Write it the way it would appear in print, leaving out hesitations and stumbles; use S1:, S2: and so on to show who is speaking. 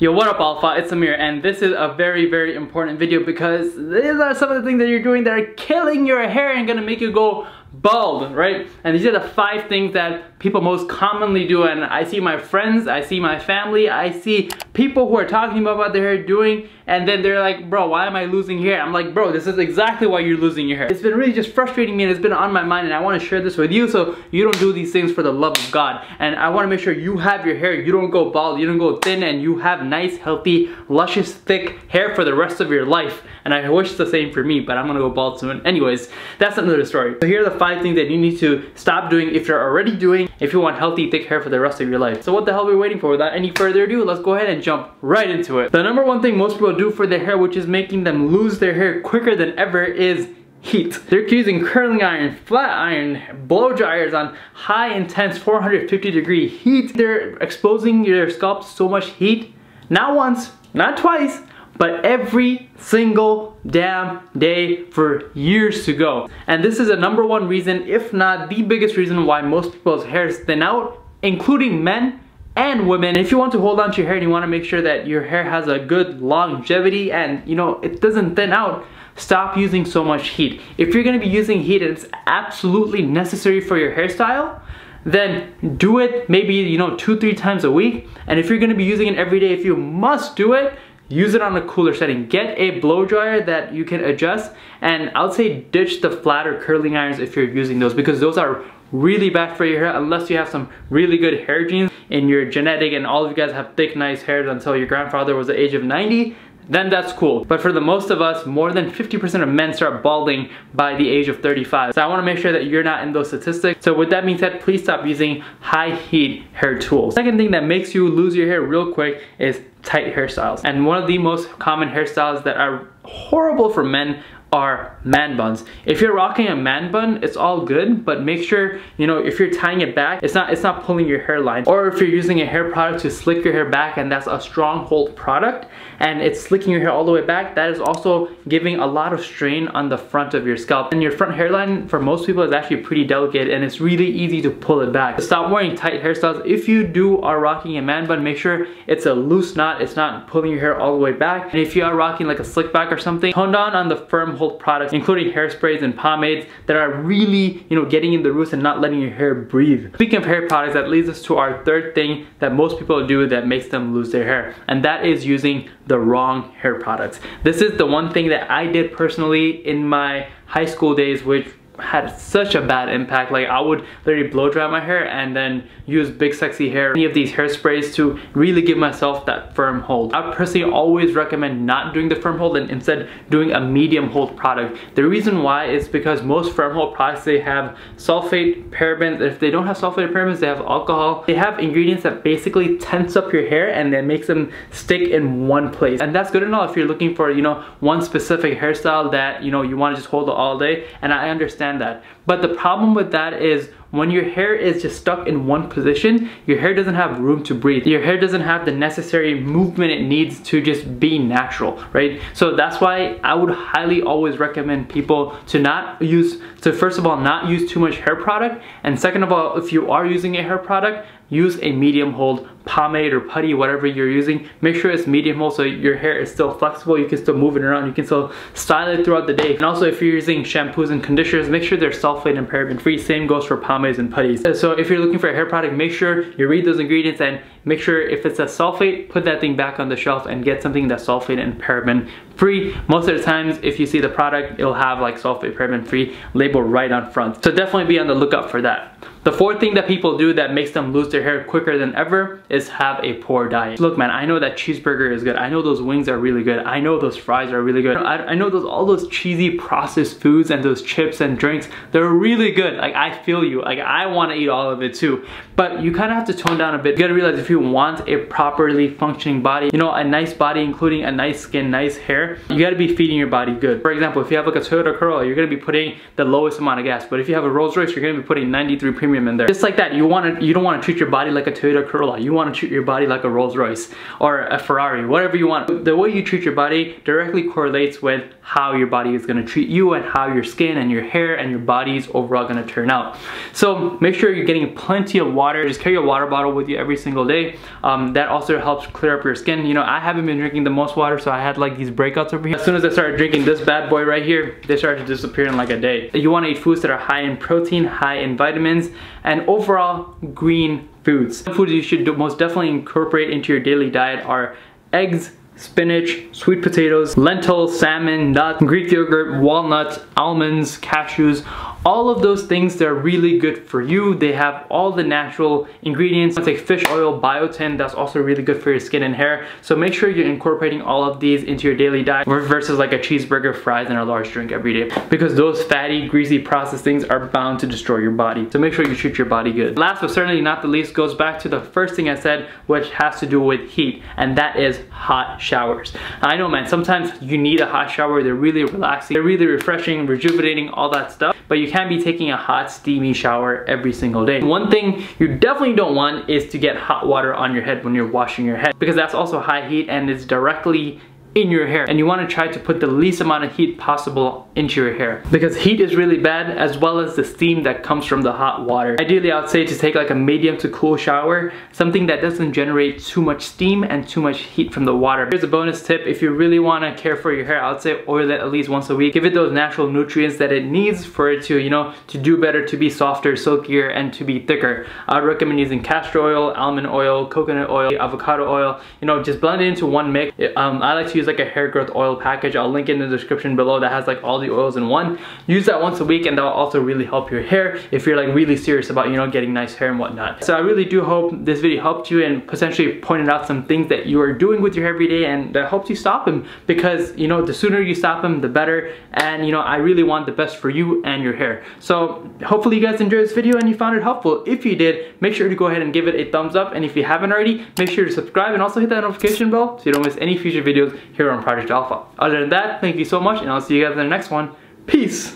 S1: Yo, what up Alpha, it's Amir, and this is a very important video because these are some of the things that you're doing that are killing your hair and gonna make you go bald, right? And these are the 5 things that people most commonly do, and I see my friends, I see my family, I see people who are talking about their hair doing, and then they're like, bro, why am I losing hair? I'm like, bro, this is exactly why you're losing your hair. It's been really just frustrating me and it's been on my mind, and I want to share this with you so you don't do these things for the love of God. And I want to make sure you have your hair, you don't go bald, you don't go thin, and you have nice, healthy, luscious, thick hair for the rest of your life. And I wish the same for me, but I'm gonna go bald soon. Anyways, that's another story. So here are the 5 things that you need to stop doing if you're already doing, if you want healthy, thick hair for the rest of your life. So what the hell are we waiting for? Without any further ado, let's go ahead and jump right into it. The number 1 thing most people do for their hair, which is making them lose their hair quicker than ever, is heat. They're using curling iron, flat iron, blow dryers on high intense 450-degree heat. They're exposing their scalp to so much heat, not once, not twice, but every single damn day for years to go. And this is a number 1 reason, if not the biggest reason, why most people's hairs thin out, including men and women. If you want to hold on to your hair and you want to make sure that your hair has a good longevity and you know it doesn't thin out, stop using so much heat. If you're going to be using heat and it's absolutely necessary for your hairstyle, then do it maybe 2-3 times a week. And if you're going to be using it every day, if you must do it, use it on a cooler setting. Get a blow dryer that you can adjust, and I would say ditch the flat or curling irons if you're using those, because those are really bad for your hair unless you have some really good hair genes in your genetic and all of you guys have thick, nice hairs until your grandfather was the age of 90. Then that's cool. But for the most of us, more than 50% of men start balding by the age of 35. So I want to make sure that you're not in those statistics. So with that being said, please stop using high heat hair tools. Second thing that makes you lose your hair real quick is tight hairstyles. And one of the most common hairstyles that are horrible for men are man buns. If you're rocking a man bun, it's all good, but make sure, if you're tying it back, it's not pulling your hairline. Or if you're using a hair product to slick your hair back, and that's a stronghold product, and it's slicking your hair all the way back, that is also giving a lot of strain on the front of your scalp. And your front hairline, for most people, is actually pretty delicate, and it's really easy to pull it back. Stop wearing tight hairstyles. If you are rocking a man bun, make sure it's a loose knot, it's not pulling your hair all the way back. And if you are rocking like a slick back or something, tone down on the firm hold products, including hairsprays and pomades that are really, getting in the roots and not letting your hair breathe. Speaking of hair products, that leads us to our 3rd thing that most people do that makes them lose their hair, and that is using the wrong hair products. This is the one thing that I did personally in my high school days, which had such a bad impact. Like, I would literally blow dry my hair and then use Big Sexy Hair, any of these hairsprays, to really give myself that firm hold. I personally always recommend not doing the firm hold and instead doing a medium hold product. The reason why is because most firm hold products, they have sulfate, parabens. If they don't have sulfate or parabens, they have alcohol. They have ingredients that basically tense up your hair and then makes them stick in one place. And that's good enough if you're looking for, one specific hairstyle that, you want to just hold it all day, and I understand that. But the problem with that is when your hair is just stuck in one position, your hair doesn't have room to breathe. Your hair doesn't have the necessary movement it needs to just be natural, right? So that's why I would highly always recommend people to first of all, not use too much hair product, and second of all, if you are using a hair product, use a medium hold pomade or putty, whatever you're using. Make sure it's medium hold so your hair is still flexible, you can still move it around, you can still style it throughout the day. And also, if you're using shampoos and conditioners, make sure they're sulfate and paraben free. Same goes for pomades and putties. So if you're looking for a hair product, make sure you read those ingredients and make sure if it's a sulfate, put that thing back on the shelf and get something that's sulfate and paraben free. Most of the times, if you see the product, it'll have like sulfate, paraben free label right on front. So definitely be on the lookout for that. The 4th thing that people do that makes them lose their hair quicker than ever is have a poor diet. Look, man, I know that cheeseburger is good. I know those wings are really good. I know those fries are really good. I know all those cheesy processed foods and those chips and drinks, they're really good. Like, I feel you. Like, I want to eat all of it too. But you kind of have to tone down a bit. You gotta realize, if you want a properly functioning body, a nice body, including a nice skin, nice hair, you gotta be feeding your body good. For example, if you have like a Toyota Corolla, you're gonna be putting the lowest amount of gas. But if you have a Rolls Royce, you're gonna be putting 93 premium in there. Just like that, you don't want to treat your body like a Toyota Corolla. You want want to treat your body like a Rolls Royce or a Ferrari, whatever you want. The way you treat your body directly correlates with how your body is going to treat you and how your skin and your hair and your body is overall going to turn out. So make sure you're getting plenty of water. Just carry a water bottle with you every single day. That also helps clear up your skin. You know, I haven't been drinking the most water, so I had like these breakouts over here. As soon as I started drinking this bad boy right here, they started to disappear in like a day. You want to eat foods that are high in protein, high in vitamins, and overall green foods. Foods you should most definitely incorporate into your daily diet are eggs, spinach, sweet potatoes, lentils, salmon, nuts, Greek yogurt, walnuts, almonds, cashews. All of those things, they're really good for you. They have all the natural ingredients. It's like fish oil, biotin, that's also really good for your skin and hair. So make sure you're incorporating all of these into your daily diet versus like a cheeseburger, fries, and a large drink every day. Because those fatty, greasy, processed things are bound to destroy your body. So make sure you treat your body good. Last but certainly not the least goes back to the first thing I said, which has to do with heat, and that is hot showers. I know, man, sometimes you need a hot shower. They're really relaxing, they're really refreshing, rejuvenating, all that stuff, but you can't be taking a hot steamy shower every single day. One thing you definitely don't want is to get hot water on your head when you're washing your head, because that's also high heat and it's directly in your hair, and you want to try to put the least amount of heat possible into your hair, because heat is really bad, as well as the steam that comes from the hot water. Ideally, I would say to take like a medium to cool shower, something that doesn't generate too much steam and too much heat from the water. Here's a bonus tip: if you really want to care for your hair, I would say oil it at least once a week. Give it those natural nutrients that it needs for it to, you know, to do better, to be softer, silkier, and to be thicker. I would recommend using castor oil, almond oil, coconut oil, avocado oil. You know, just blend it into one mix. I like to use like a hair growth oil package. I'll link it in the description below, that has like all the oils in one. Use that once a week, and that will also really help your hair if you're like really serious about, you know, getting nice hair and whatnot. So I really do hope this video helped you and potentially pointed out some things that you are doing with your hair every day, and that helps you stop them, because you know, the sooner you stop them, the better. And you know, I really want the best for you and your hair. So hopefully you guys enjoyed this video and you found it helpful. If you did, make sure to go ahead and give it a thumbs up, and if you haven't already, make sure to subscribe and also hit that notification bell so you don't miss any future videos here on Project Alpha. Other than that, thank you so much, and I'll see you guys in the next one. Peace!